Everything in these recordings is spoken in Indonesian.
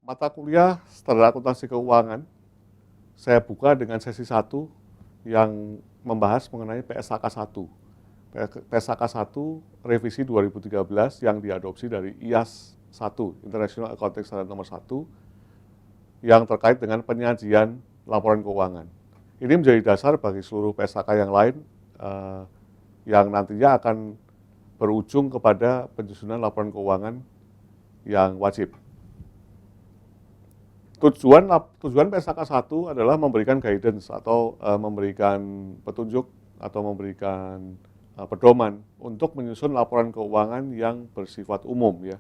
mata kuliah Standar Akuntansi Keuangan, saya buka dengan sesi 1 yang membahas mengenai PSAK 1. PSAK 1 revisi 2013 yang diadopsi dari IAS 1, International Accounting Standard nomor 1, yang terkait dengan penyajian laporan keuangan. Ini menjadi dasar bagi seluruh PSAK yang lain yang nantinya akan berujung kepada penyusunan laporan keuangan yang wajib. Tujuan PSAK 1 adalah memberikan guidance atau memberikan petunjuk atau memberikan pedoman untuk menyusun laporan keuangan yang bersifat umum, ya,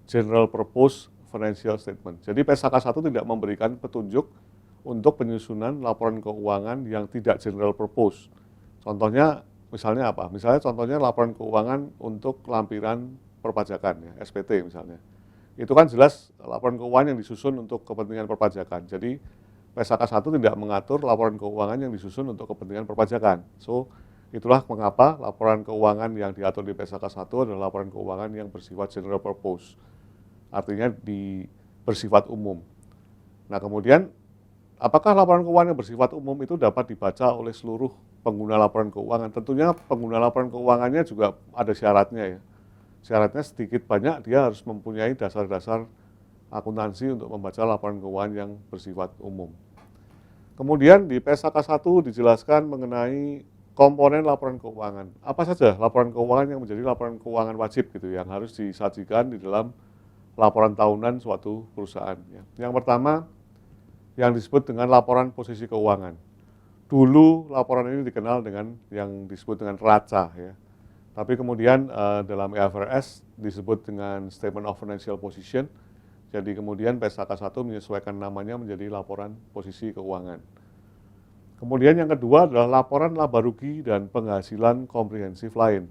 general purpose financial statement. Jadi PSAK 1 tidak memberikan petunjuk untuk penyusunan laporan keuangan yang tidak general purpose. Contohnya misalnya apa? Misalnya contohnya laporan keuangan untuk lampiran perpajakan, ya, SPT misalnya. Itu kan jelas laporan keuangan yang disusun untuk kepentingan perpajakan. Jadi PSAK 1 tidak mengatur laporan keuangan yang disusun untuk kepentingan perpajakan. So, itulah mengapa laporan keuangan yang diatur di PSAK 1 adalah laporan keuangan yang bersifat general purpose. Artinya bersifat umum. Nah, kemudian apakah laporan keuangan yang bersifat umum itu dapat dibaca oleh seluruh pengguna laporan keuangan? Tentunya pengguna laporan keuangannya juga ada syaratnya, ya. Syaratnya sedikit banyak dia harus mempunyai dasar-dasar akuntansi untuk membaca laporan keuangan yang bersifat umum. Kemudian di PSAK 1 dijelaskan mengenai komponen laporan keuangan. Apa saja laporan keuangan yang menjadi laporan keuangan wajib gitu yang harus disajikan di dalam laporan tahunan suatu perusahaan, ya. Yang pertama yang disebut dengan laporan posisi keuangan. Dulu laporan ini dikenal dengan yang disebut dengan raca, ya. Tapi kemudian dalam IFRS disebut dengan Statement of Financial Position. Jadi kemudian PSAK 1 menyesuaikan namanya menjadi laporan posisi keuangan. Kemudian yang kedua adalah laporan laba rugi dan penghasilan komprehensif lain.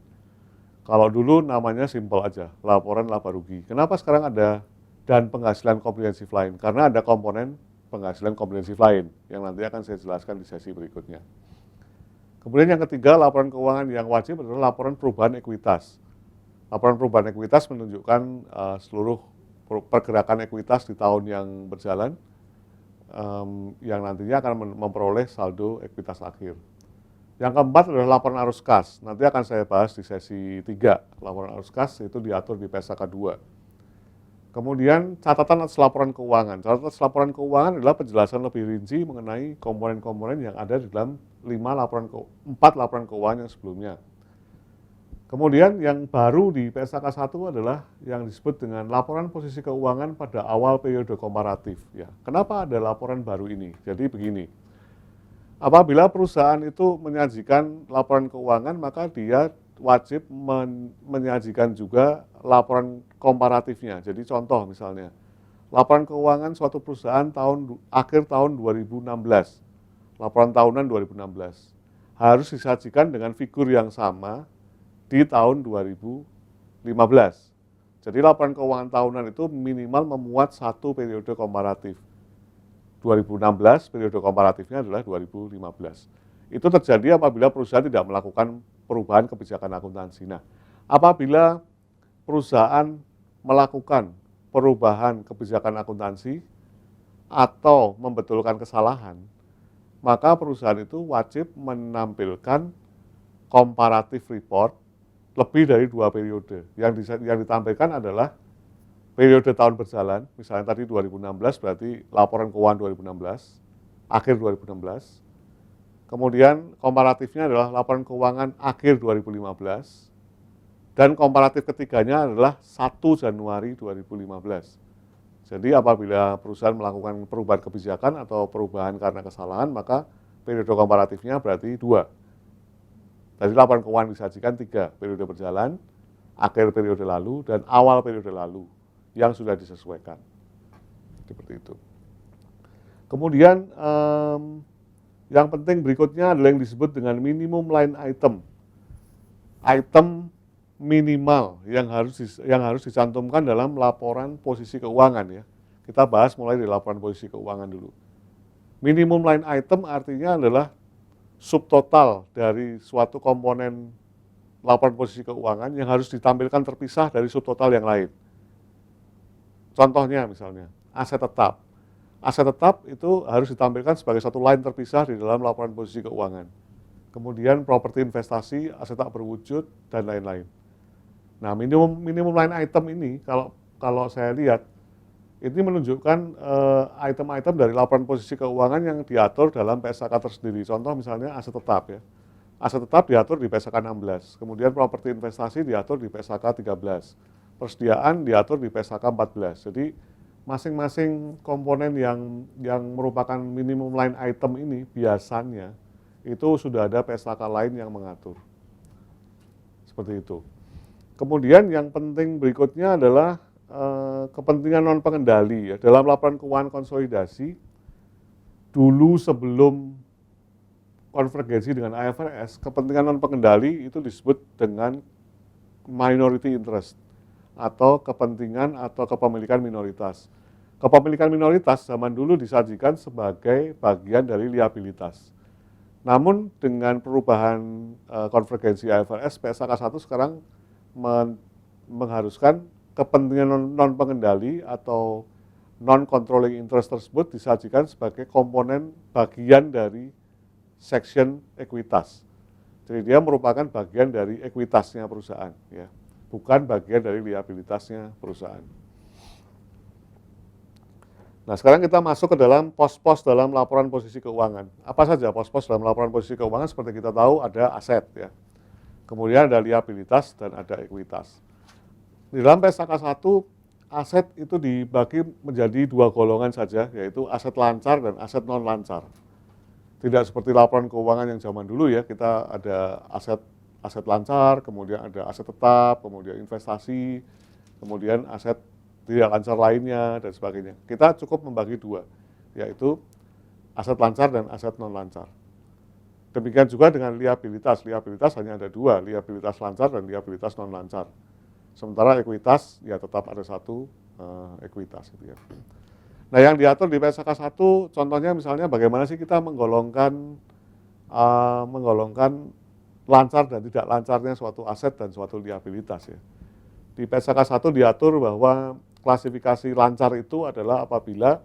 Kalau dulu namanya simpel aja, laporan laba rugi. Kenapa sekarang ada dan penghasilan komprehensif lain? Karena ada komponen penghasilan komprehensif lain yang nanti akan saya jelaskan di sesi berikutnya. Kemudian yang ketiga, laporan keuangan yang wajib adalah laporan perubahan ekuitas. Laporan perubahan ekuitas menunjukkan seluruh pergerakan ekuitas di tahun yang berjalan, yang nantinya akan memperoleh saldo ekuitas akhir. Yang keempat adalah laporan arus kas. Nanti akan saya bahas di sesi 3. Laporan arus kas itu diatur di PSAK 2. Kemudian catatan atas laporan keuangan. Catatan atas laporan keuangan adalah penjelasan lebih rinci mengenai komponen-komponen yang ada di dalam 4 laporan keuangan yang sebelumnya. Kemudian yang baru di PSAK 1 adalah yang disebut dengan laporan posisi keuangan pada awal periode komparatif, ya. Kenapa ada laporan baru ini? Jadi begini, apabila perusahaan itu menyajikan laporan keuangan, maka dia wajib menyajikan juga laporan komparatifnya. Jadi contoh misalnya, laporan keuangan suatu perusahaan akhir tahun 2016, laporan tahunan 2016, harus disajikan dengan figur yang sama di tahun 2015. Jadi laporan keuangan tahunan itu minimal memuat satu periode komparatif. 2016, periode komparatifnya adalah 2015. Itu terjadi apabila perusahaan tidak melakukan perubahan kebijakan akuntansi. Nah, apabila perusahaan melakukan perubahan kebijakan akuntansi atau membetulkan kesalahan, maka perusahaan itu wajib menampilkan comparative report lebih dari 2 periode. Yang ditampilkan adalah periode tahun berjalan, misalnya tadi 2016 berarti laporan keuangan 2016, akhir 2016. Kemudian komparatifnya adalah laporan keuangan akhir 2015, dan komparatif ketiganya adalah 1 Januari 2015. Jadi apabila perusahaan melakukan perubahan kebijakan atau perubahan karena kesalahan, maka periode komparatifnya berarti 2. Jadi laporan keuangan disajikan 3, periode berjalan, akhir periode lalu, dan awal periode lalu yang sudah disesuaikan. Seperti itu. Kemudian yang penting berikutnya adalah yang disebut dengan minimum line item. Item minimal yang harus dicantumkan dalam laporan posisi keuangan, ya. Kita bahas mulai dari laporan posisi keuangan dulu. Minimum line item artinya adalah subtotal dari suatu komponen laporan posisi keuangan yang harus ditampilkan terpisah dari subtotal yang lain. Contohnya misalnya, aset tetap. Aset tetap itu harus ditampilkan sebagai satu line terpisah di dalam laporan posisi keuangan. Kemudian properti investasi, aset tak berwujud, dan lain-lain. Nah, minimum line item ini kalau saya lihat ini menunjukkan item-item dari laporan posisi keuangan yang diatur dalam PSAK tersendiri. Contoh misalnya aset tetap ya. Aset tetap diatur di PSAK 16, kemudian properti investasi diatur di PSAK 13, persediaan diatur di PSAK 14. Jadi masing-masing komponen yang merupakan minimum line item ini biasanya itu sudah ada PSAK lain yang mengatur. Seperti itu. Kemudian yang penting berikutnya adalah kepentingan non pengendali ya. Dalam laporan keuangan konsolidasi dulu sebelum konvergensi dengan IFRS, kepentingan non pengendali itu disebut dengan minority interest atau kepentingan atau kepemilikan minoritas. Kepemilikan minoritas zaman dulu disajikan sebagai bagian dari liabilitas. Namun dengan perubahan konvergensi IFRS, PSAK 1 sekarang mengharuskan kepentingan non pengendali atau non controlling interest tersebut disajikan sebagai komponen bagian dari section ekuitas. Jadi dia merupakan bagian dari ekuitasnya perusahaan, ya, bukan bagian dari liabilitasnya perusahaan. Nah, sekarang kita masuk ke dalam pos-pos dalam laporan posisi keuangan. Apa saja pos-pos dalam laporan posisi keuangan? Seperti kita tahu ada aset, ya. Kemudian ada liabilitas dan ada ekuitas. Di dalam PSAK 1, aset itu dibagi menjadi dua golongan saja, yaitu aset lancar dan aset non lancar. Tidak seperti laporan keuangan yang zaman dulu ya, kita ada aset lancar, kemudian ada aset tetap, kemudian investasi, kemudian aset tidak lancar lainnya, dan sebagainya. Kita cukup membagi dua, yaitu aset lancar dan aset non lancar. Demikian juga dengan liabilitas. Liabilitas hanya ada dua, liabilitas lancar dan liabilitas non lancar. Sementara ekuitas ya tetap ada satu ekuitas gitu ya. Nah, yang diatur di PSAK 1 contohnya misalnya bagaimana sih kita menggolongkan lancar dan tidak lancarnya suatu aset dan suatu liabilitas ya. Di PSAK 1 diatur bahwa klasifikasi lancar itu adalah apabila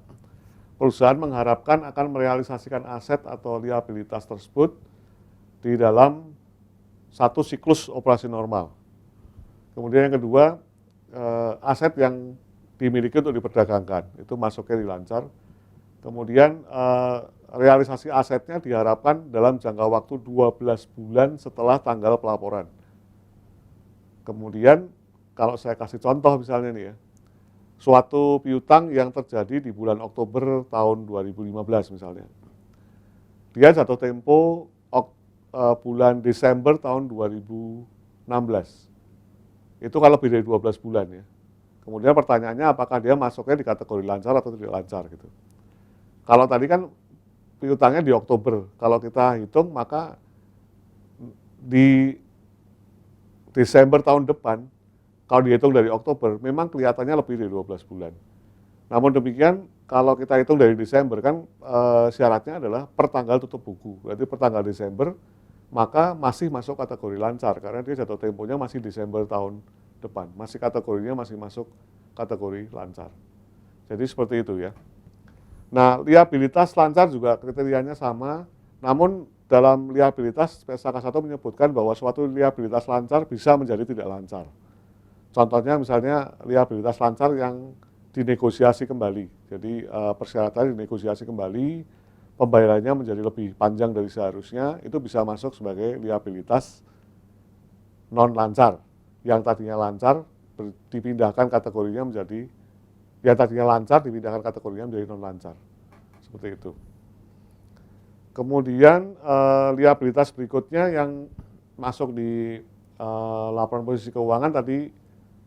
perusahaan mengharapkan akan merealisasikan aset atau liabilitas tersebut di dalam satu siklus operasi normal. Kemudian yang kedua, aset yang dimiliki untuk diperdagangkan, itu masuknya di lancar. Kemudian realisasi asetnya diharapkan dalam jangka waktu 12 bulan setelah tanggal pelaporan. Kemudian kalau saya kasih contoh misalnya nih ya, suatu piutang yang terjadi di bulan Oktober tahun 2015 misalnya. Dia jatuh tempo bulan Desember tahun 2016. Itu kalau lebih dari 12 bulan ya. Kemudian pertanyaannya apakah dia masuknya di kategori lancar atau tidak lancar gitu. Kalau tadi kan piutangnya di Oktober, kalau kita hitung maka di Desember tahun depan, kalau dihitung dari Oktober, memang kelihatannya lebih dari 12 bulan. Namun demikian, kalau kita hitung dari Desember kan syaratnya adalah per tanggal tutup buku. Berarti per tanggal Desember, maka masih masuk kategori lancar, karena dia jatuh temponya masih Desember tahun depan. Masih kategorinya masih masuk kategori lancar. Jadi seperti itu ya. Nah, liabilitas lancar juga kriterianya sama, namun dalam liabilitas PSAK 1 menyebutkan bahwa suatu liabilitas lancar bisa menjadi tidak lancar. Contohnya misalnya liabilitas lancar yang dinegosiasi kembali. Jadi persyaratan dinegosiasi kembali, pembayarannya menjadi lebih panjang dari seharusnya, itu bisa masuk sebagai liabilitas non lancar. Yang tadinya lancar dipindahkan kategorinya menjadi, yang tadinya lancar dipindahkan kategorinya menjadi non lancar. Seperti itu. Kemudian liabilitas berikutnya yang masuk di laporan posisi keuangan tadi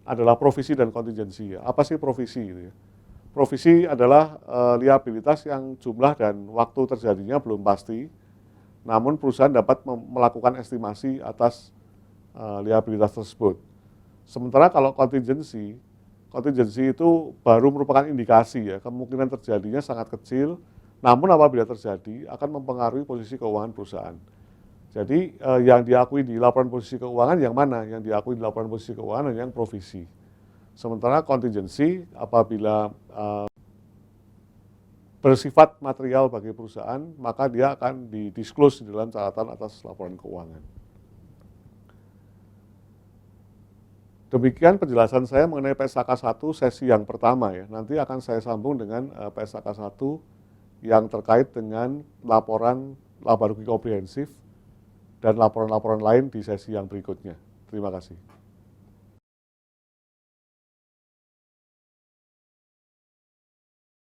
adalah provisi dan kontingensi. Apa sih provisi? Gitu ya? Provisi adalah liabilitas yang jumlah dan waktu terjadinya belum pasti, namun perusahaan dapat melakukan estimasi atas liabilitas tersebut. Sementara kalau kontingensi itu baru merupakan indikasi ya, kemungkinan terjadinya sangat kecil, namun apabila terjadi akan mempengaruhi posisi keuangan perusahaan. Jadi yang diakui di laporan posisi keuangan yang mana? Yang diakui di laporan posisi keuangan yang provisi. Sementara kontingensi apabila bersifat material bagi perusahaan, maka dia akan di-disclose di dalam catatan atas laporan keuangan. Demikian penjelasan saya mengenai PSAK 1 sesi yang pertama ya. Nanti akan saya sambung dengan PSAK 1 yang terkait dengan laporan laba rugi komprehensif dan laporan-laporan lain di sesi yang berikutnya. Terima kasih.